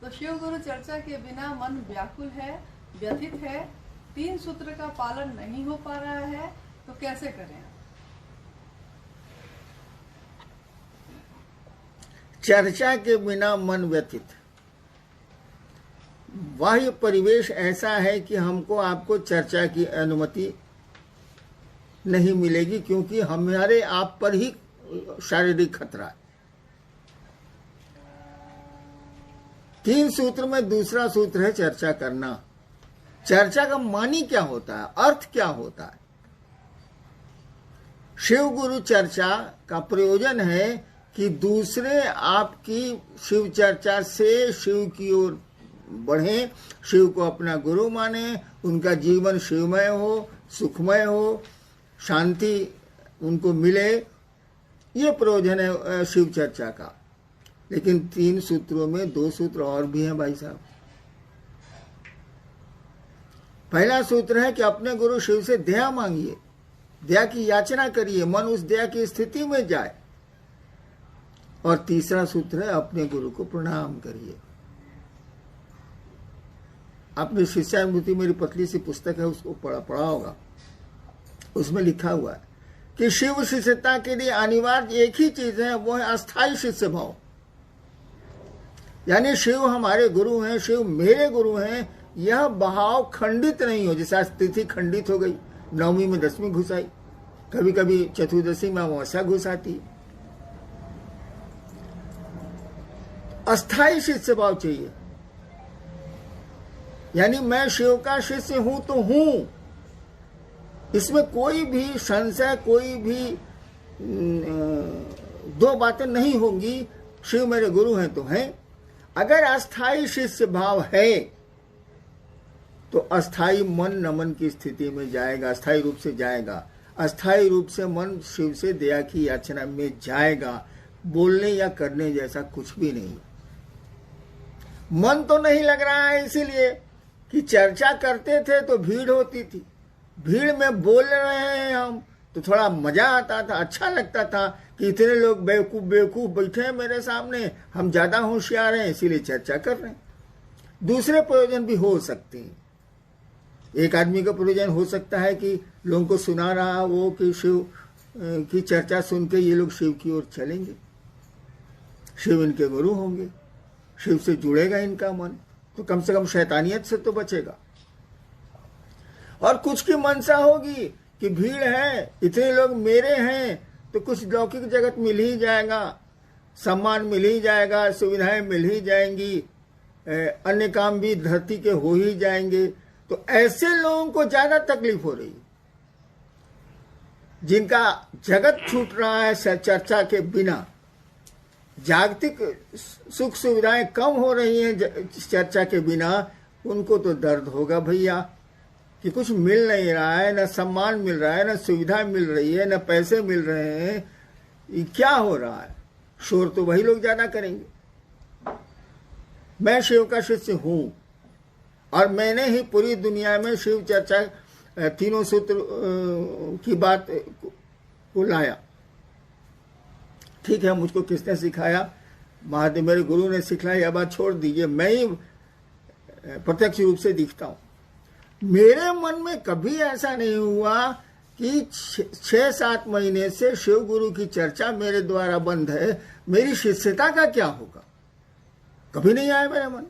तो शिव गुरु चर्चा के बिना मन व्याकुल है, व्यथित है, 3 सूत्र का पालन नहीं हो पा रहा है, तो कैसे करें? चर्चा के बिना मन व्यथित, बाह्य परिवेश ऐसा है कि हमको आपको चर्चा की अनुमति नहीं मिलेगी, क्योंकि हमारे आप पर ही शारीरिक खतरा है। 3 सूत्र में दूसरा सूत्र है चर्चा करना। चर्चा का मानी क्या होता है, अर्थ क्या होता है? शिव गुरु चर्चा का प्रयोजन है कि दूसरे आपकी शिव चर्चा से शिव की ओर बढ़े, शिव को अपना गुरु माने, उनका जीवन शिवमय हो, सुखमय हो, शांति उनको मिले, ये प्रयोजन है शिव चर्चा का। लेकिन 3 सूत्रों में 2 सूत्र और भी हैं भाई साहब। पहला सूत्र है कि अपने गुरु शिव से दया मांगिए, दया की याचना करिए, मन उस दया की स्थिति में जाए। और तीसरा सूत्र है अपने गुरु को प्रणाम करिए। आपने शिष्यामृति मेरी पतली सी पुस्तक है, उसको पढ़ा होगा। उसमें लिखा हुआ है कि शिव शिष्यता के लिए अनिवार्य एक ही चीज है, वो है अस्थाई शिष्य भाव। यानी शिव हमारे गुरु हैं, शिव मेरे गुरु हैं, यह भाव खंडित नहीं हो। जैसे आज तिथि खंडित हो गई, 9वीं में 10वीं घुस आई, कभी कभी चतुर्दशी में अमावस्या घुस आती। अस्थाई शिष्य भाव चाहिए, यानी मैं शिव का शिष्य हूं तो हूं, इसमें कोई भी संशय, कोई भी 2 बातें नहीं होंगी। शिव मेरे गुरु हैं तो हैं। अगर अस्थाई शिष्य भाव है तो अस्थाई मन नमन की स्थिति में जाएगा, अस्थाई रूप से जाएगा। अस्थाई रूप से मन शिव से दया की याचना में जाएगा। बोलने या करने जैसा कुछ भी नहीं। मन तो नहीं लग रहा है, इसीलिए कि चर्चा करते थे तो भीड़ होती थी, भीड़ में बोल रहे हैं हम तो थोड़ा मजा आता था, अच्छा लगता था कि इतने लोग बेवकूफ बैठे हैं मेरे सामने, हम ज्यादा होशियार हैं, इसीलिए चर्चा कर रहे हैं। दूसरे प्रयोजन भी हो सकते हैं। एक आदमी का प्रयोजन हो सकता है कि लोगों को सुना रहा वो कि शिव की चर्चा सुन के ये लोग शिव की ओर चलेंगे, शिव इनके गुरु होंगे, शिव से जुड़ेगा इनका मन, तो कम से कम शैतानियत से तो बचेगा। और कुछ की मनसा होगी कि भीड़ है, इतने लोग मेरे हैं, तो कुछ लौकिक जगत मिल ही जाएगा, सम्मान मिल ही जाएगा, सुविधाएं मिल ही जाएंगी, अन्य काम भी धरती के हो ही जाएंगे। तो ऐसे लोगों को ज्यादा तकलीफ हो रही है, जिनका जगत छूट रहा है चर्चा के बिना, जागतिक सुख सुविधाएं कम हो रही हैं चर्चा के बिना, उनको तो दर्द होगा भैया कि कुछ मिल नहीं रहा है, न सम्मान मिल रहा है, न सुविधा मिल रही है, न पैसे मिल रहे हैं, ये क्या हो रहा है। शोर तो वही लोग ज्यादा करेंगे। मैं शिव का शिष्य हूं और मैंने ही पूरी दुनिया में शिव चर्चा 3 सूत्र की बात को लाया। ठीक है, मुझको किसने सिखाया? महादेव मेरे गुरु ने सिखाया। यह बात छोड़ दीजिए, मैं ही प्रत्यक्ष रूप से दिखता हूं। मेरे मन में कभी ऐसा नहीं हुआ कि 6-7 महीने से शिव गुरु की चर्चा मेरे द्वारा बंद है, मेरी शिष्यता का क्या होगा, कभी नहीं आया मेरे मन।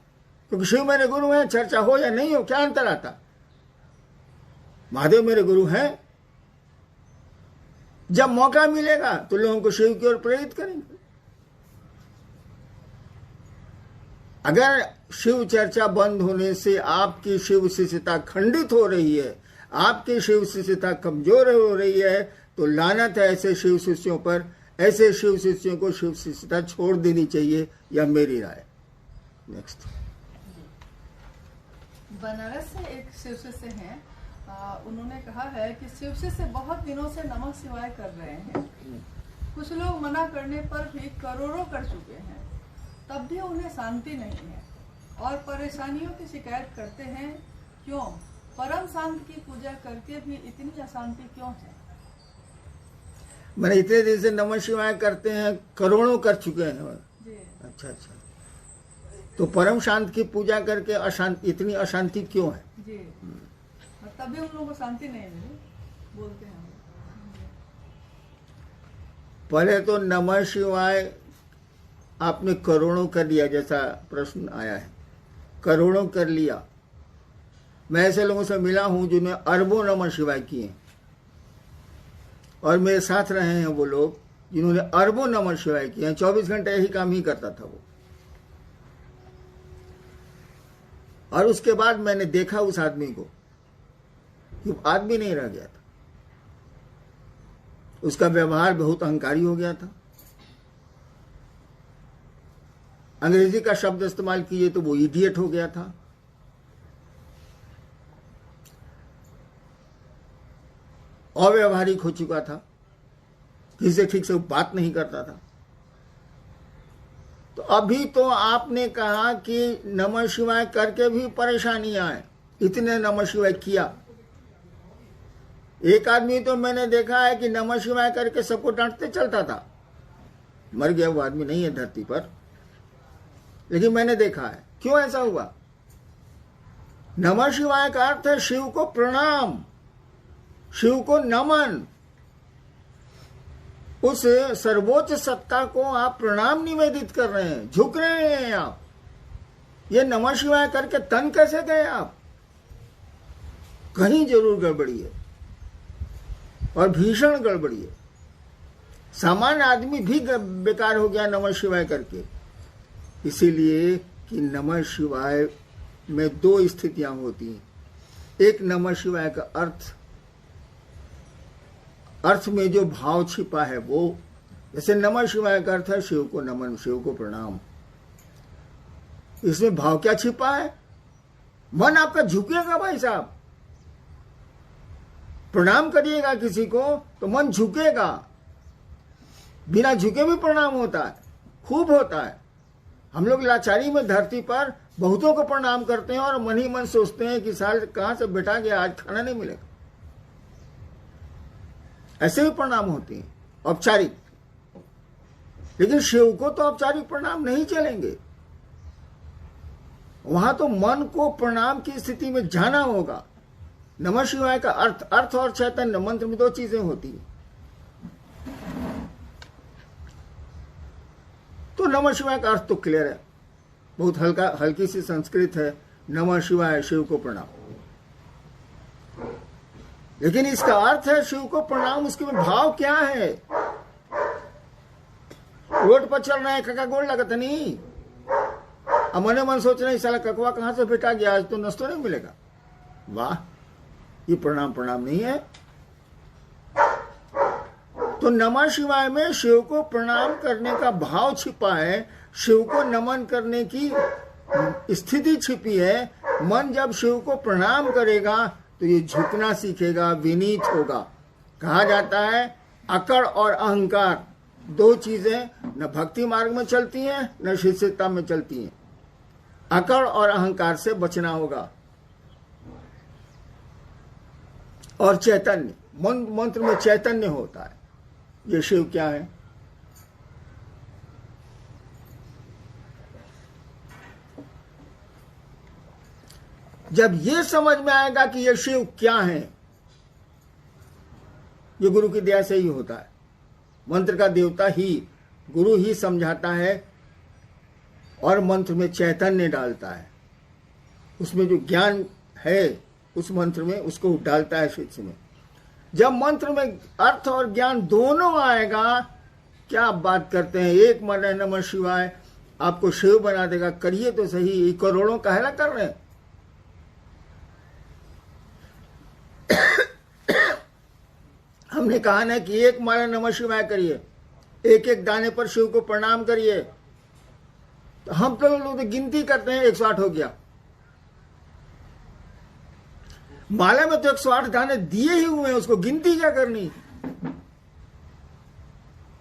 क्योंकि शिव मेरे गुरु हैं, चर्चा हो या नहीं हो क्या अंतर आता। महादेव मेरे गुरु हैं, जब मौका मिलेगा तो लोगों को शिव की ओर प्रेरित करेंगे। अगर शिव चर्चा बंद होने से आपकी शिव शिष्यता खंडित हो रही है, आपकी शिव शिष्यता कमजोर हो रही है, तो लानत है ऐसे शिव शिष्यों पर। ऐसे शिव शिष्यों को शिव शिष्यता छोड़ देनी चाहिए, यह मेरी राय। नेक्स्ट। बनारस से एक शिव शिष्य हैं, उन्होंने कहा है कि शिव शिष्य बहुत दिनों से नमः शिवाय कर रहे हैं, कुछ लोग मना करने पर भी करोड़ों कर चुके हैं, तब भी उन्हें शांति नहीं है और परेशानियों की शिकायत करते हैं। क्यों? परम शांत की पूजा करके भी इतनी अशांति क्यों है? मैंने इतने दिन से नमः शिवाय करते हैं, करोड़ों कर चुके हैं। जी। अच्छा। तो परम शांत की पूजा करके अशांति, इतनी अशांति क्यों है? जी, और तभी उन लोगों को शांति नहीं मिली, बोलते हैं। पहले तो नमः शिवाय आपने करोड़ों कर लिया, जैसा प्रश्न आया है, करोड़ों कर लिया। मैं ऐसे लोगों से मिला हूं जिन्होंने अरबों नमः शिवाय किए, और मेरे साथ रहे हैं वो लोग जिन्होंने अरबों नमः शिवाय किए हैं। 24 घंटे यही काम ही करता था वो। और उसके बाद मैंने देखा उस आदमी को कि आदमी नहीं रह गया था, उसका व्यवहार बहुत अहंकारी हो गया था। अंग्रेजी का शब्द इस्तेमाल किए तो वो इडियट हो गया था। अव्यवहारिक हो चुका था, किसी से ठीक से बात नहीं करता था। तो अभी तो आपने कहा कि नमः शिवाय करके भी परेशानियां आए, इतने नमः शिवाय किया। एक आदमी तो मैंने देखा है कि नमः शिवाय करके सबको डांटते चलता था, मर गया वो आदमी नहीं है धरती पर, लेकिन मैंने देखा है। क्यों ऐसा हुआ? नमः शिवाय का अर्थ है शिव को प्रणाम, शिव को नमन। उस सर्वोच्च सत्ता को आप प्रणाम निवेदित कर रहे हैं, झुक रहे हैं आप। ये नमः शिवाय करके तन कैसे गए आप? कहीं जरूर गड़बड़ी है, और भीषण गड़बड़ी है। सामान्य आदमी भी बेकार हो गया नमः शिवाय करके। इसीलिए कि नमः शिवाय में दो स्थितियां होती हैं। एक, नमः शिवाय का अर्थ में जो भाव छिपा है वो, जैसे नमः शिवाय का अर्थ है शिव को नमन, शिव को प्रणाम। इसमें भाव क्या छिपा है? मन आपका झुकेगा भाई साहब। प्रणाम करिएगा किसी को तो मन झुकेगा। बिना झुके भी प्रणाम होता है, खूब होता है। हम लोग लाचारी में धरती पर बहुतों को प्रणाम करते हैं और मन ही मन सोचते हैं कि साल कहां से बैठा गया, आज खाना नहीं मिलेगा। ऐसे भी प्रणाम होते हैं औपचारिक, लेकिन शिव को तो औपचारिक प्रणाम नहीं चलेंगे। वहां तो मन को प्रणाम की स्थिति में जाना होगा। नमः शिवाय का अर्थ और चैतन्य मंत्र में दो चीजें होती हैं। तो नमः शिवाय का अर्थ तो क्लियर है, बहुत हल्की सी संस्कृत है, नमः शिवाय शिव को प्रणाम। लेकिन इसका अर्थ है शिव को प्रणाम, उसके में भाव क्या है? रोड पर चल रहे हैं, कका गोड़ लगता नहीं, अब मने मन सोच रहे साला ककवा कहां से बेटा गया, आज तो नाश्ता नहीं मिलेगा। वाह, ये प्रणाम नहीं है। तो नमः शिवाय में शिव को प्रणाम करने का भाव छिपा है, शिव को नमन करने की स्थिति छिपी है। मन जब शिव को प्रणाम करेगा तो ये झुकना सीखेगा, विनीत होगा। कहा जाता है अकड़ और अहंकार दो चीजें न भक्ति मार्ग में चलती हैं न शिष्यता में चलती हैं। अकड़ और अहंकार से बचना होगा। और चैतन्य, मंत्र में चैतन्य होता है। ये शिव क्या है? जब ये समझ में आएगा कि ये शिव क्या है, ये गुरु की दया से ही होता है। मंत्र का देवता ही, गुरु ही समझाता है और मंत्र में चैतन्य डालता है। उसमें जो ज्ञान है उस मंत्र में, उसको डालता है शिष्य में। जब मंत्र में अर्थ और ज्ञान दोनों आएगा, क्या आप बात करते हैं, एक मन है नमः शिवाय आपको शिव बना देगा। करिए तो सही, करोड़ों काहेला कर रहे हैं। हमने कहा ना कि एक माला नमः शिवाय करिए, एक एक दाने पर शिव को प्रणाम करिए। तो हम तो लोग गिनती करते हैं, 108 हो गया। माला में तो 108 दाने दिए ही हुए हैं, उसको गिनती क्या करनी।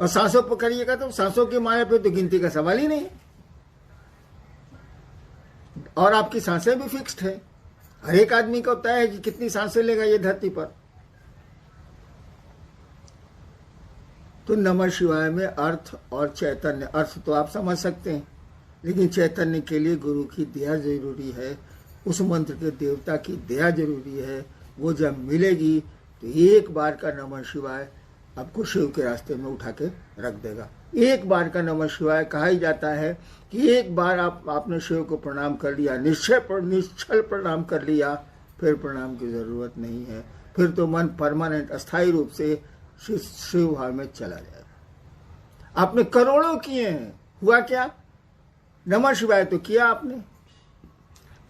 और सांसों पर करिएगा तो सांसों की माला पे तो गिनती का सवाल ही नहीं। और आपकी सांसें भी फिक्स्ड है, हर एक आदमी को तय है कि कितनी सांसें लेगा ये धरती पर। तो नमः शिवाय में अर्थ और चैतन्य, अर्थ तो आप समझ सकते हैं लेकिन चैतन्य के लिए गुरु की दया जरूरी है, उस मंत्र के देवता की दया जरूरी है। वो जब मिलेगी तो एक बार का नमः शिवाय आपको शिव के रास्ते में उठा के रख देगा। एक बार का नमः शिवाय कहा ही जाता है कि एक बार आपने शिव को प्रणाम कर लिया, निश्चल प्रणाम कर लिया, फिर प्रणाम की जरूरत नहीं है। फिर तो मन परमानेंट अस्थायी रूप से शिव भाव में चला जाएगा। आपने करोड़ों किए हैं, हुआ क्या? नमः शिवाय तो किया आपने,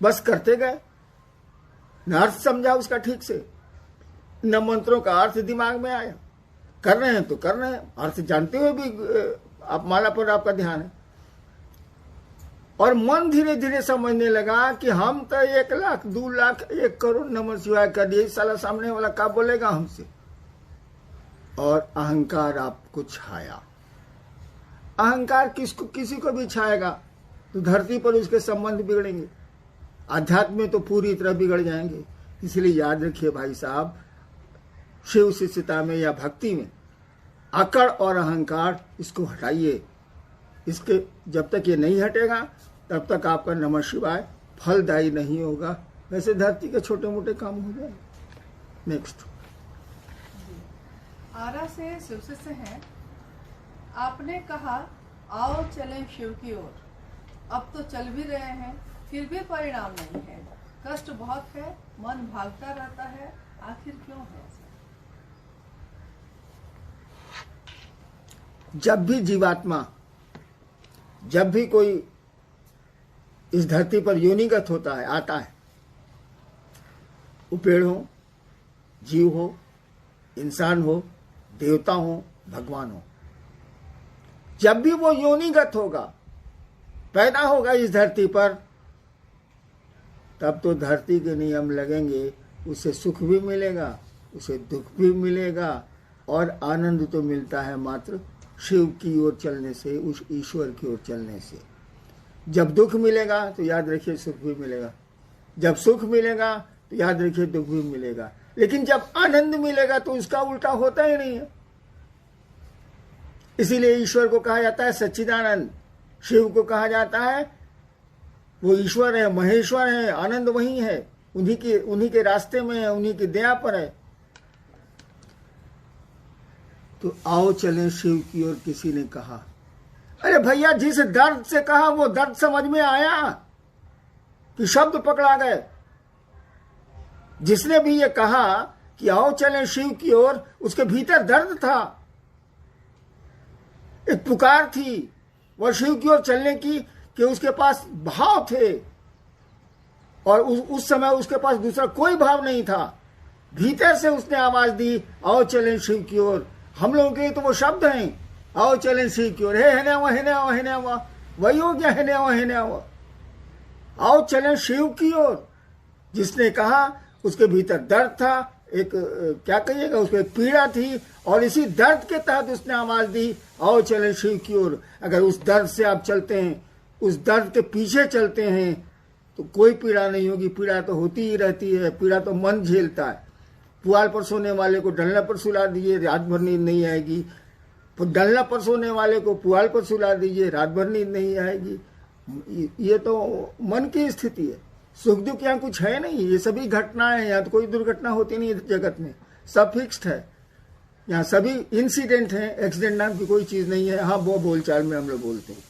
बस करते गए, न अर्थ समझा उसका ठीक से, न मंत्रों का अर्थ दिमाग में आया। कर रहे हैं तो कर रहे हैं, अर्थ जानते हुए भी आप माला पर आपका ध्यान है। और मन धीरे धीरे समझने लगा कि हम तो 1 लाख 2 लाख 1 करोड़ नमः शिवाय कर दिए, साला सामने वाला क्या बोलेगा हमसे। और अहंकार आपको छाया। अहंकार किसी को भी छाएगा तो धरती पर उसके संबंध बिगड़ेंगे, आध्यात्म में तो पूरी तरह बिगड़ जाएंगे। इसलिए याद रखिए भाई साहब, शिव शिष्यता में या भक्ति में अकड़ और अहंकार इसको हटाइए। इसके जब तक ये नहीं हटेगा तब तक आपका नमः शिवाय फलदायी नहीं होगा। वैसे धरती के छोटे मोटे काम हो जाए। नेक्स्ट आरा से शिव से हैं। आपने कहा आओ चलें शिव की ओर, अब तो चल भी रहे हैं फिर भी परिणाम नहीं है। कष्ट बहुत है, मन भागता रहता है, आखिर क्यों है? जब भी जीवात्मा, जब भी कोई इस धरती पर योनिगत होता है, आता है, वो पेड़ हो, जीव हो, इंसान हो, देवता हो, भगवान हो, जब भी वो योनिगत होगा, पैदा होगा इस धरती पर, तब तो धरती के नियम लगेंगे। उसे सुख भी मिलेगा, उसे दुख भी मिलेगा, और आनंद तो मिलता है मात्र शिव की ओर चलने से, उस ईश्वर की ओर चलने से। जब दुख मिलेगा तो याद रखिए सुख भी मिलेगा, जब सुख मिलेगा तो याद रखिए दुख भी मिलेगा। लेकिन जब आनंद मिलेगा तो उसका उल्टा होता ही नहीं है। इसीलिए ईश्वर को कहा जाता है सच्चिदानंद, शिव को कहा जाता है वो ईश्वर है, महेश्वर है, आनंद वही है, उन्हीं के रास्ते में है, उन्हीं की दया पर है। तो आओ चलें शिव की ओर किसी ने कहा। अरे भैया, जिस दर्द से कहा वो दर्द समझ में आया कि शब्द पकड़ा गए? जिसने भी ये कहा कि आओ चलें शिव की ओर, उसके भीतर दर्द था, एक पुकार थी वह शिव की ओर चलने की, कि उसके पास भाव थे, और उस समय उसके पास दूसरा कोई भाव नहीं था। भीतर से उसने आवाज दी आओ चलें शिव की ओर। हम लोगों के तो वो शब्द हैं, आओ चलें शिव की ओर, है ना वही हो गया, है ना आओ चलें शिव की ओर। जिसने कहा उसके भीतर दर्द था, एक क्या कहिएगा, उसको एक पीड़ा थी, और इसी दर्द के तहत उसने आवाज दी आओ चलें शिव की ओर। अगर उस दर्द से आप चलते हैं, उस दर्द के पीछे चलते हैं, तो कोई पीड़ा नहीं होगी। पीड़ा तो होती ही रहती है, पीड़ा तो मन झेलता है। पुआल पर सोने वाले को डलना पर सुला दीजिए, रात भर नींद नहीं आएगी। डलना पर सोने वाले को पुआल पर सुला दीजिए, रात भर नींद नहीं आएगी। ये तो मन की स्थिति है। सुख दुख यहाँ कुछ है नहीं, ये सभी घटनाएं हैं। यहाँ तो कोई दुर्घटना होती नहीं है जगत में, सब फिक्स्ड है। यहाँ सभी इंसिडेंट हैं, एक्सीडेंट नाम की कोई चीज नहीं है। हाँ, वो बोलचाल में हम लोग बोलते हैं।